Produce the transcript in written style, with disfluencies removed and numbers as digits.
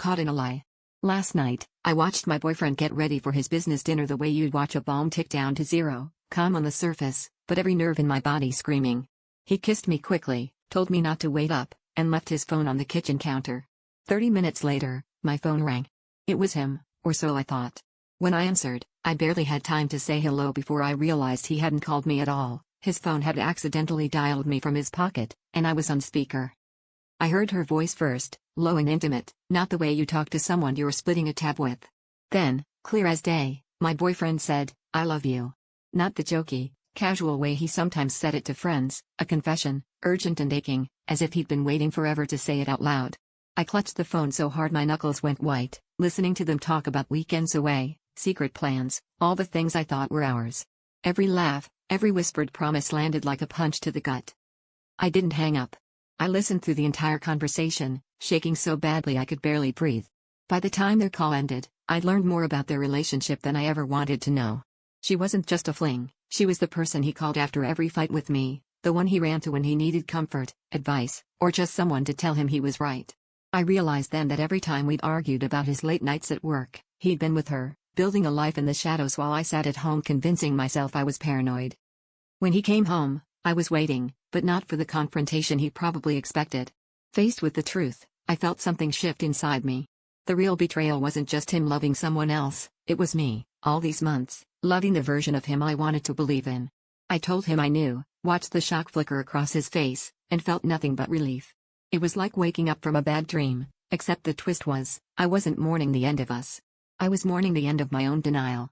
Caught in a lie. Last night, I watched my boyfriend get ready for his business dinner the way you'd watch a bomb tick down to zero, calm on the surface, but every nerve in my body screaming. He kissed me quickly, told me not to wait up, and left his phone on the kitchen counter. 30 minutes later, my phone rang. It was him, or so I thought. When I answered, I barely had time to say hello before I realized he hadn't called me at all. His phone had accidentally dialed me from his pocket, and I was on speaker. I heard her voice first, low and intimate, not the way you talk to someone you're splitting a tab with. Then, clear as day, my boyfriend said, "I love you." Not the jokey, casual way he sometimes said it to friends, a confession, urgent and aching, as if he'd been waiting forever to say it out loud. I clutched the phone so hard my knuckles went white, listening to them talk about weekends away, secret plans, all the things I thought were ours. Every laugh, every whispered promise landed like a punch to the gut. I didn't hang up. I listened through the entire conversation, shaking so badly I could barely breathe. By the time their call ended, I'd learned more about their relationship than I ever wanted to know. She wasn't just a fling, she was the person he called after every fight with me, the one he ran to when he needed comfort, advice, or just someone to tell him he was right. I realized then that every time we'd argued about his late nights at work, he'd been with her, building a life in the shadows while I sat at home convincing myself I was paranoid. When he came home, I was waiting, but not for the confrontation he probably expected. Faced with the truth, I felt something shift inside me. The real betrayal wasn't just him loving someone else, it was me, all these months, loving the version of him I wanted to believe in. I told him I knew, watched the shock flicker across his face, and felt nothing but relief. It was like waking up from a bad dream, except the twist was, I wasn't mourning the end of us. I was mourning the end of my own denial.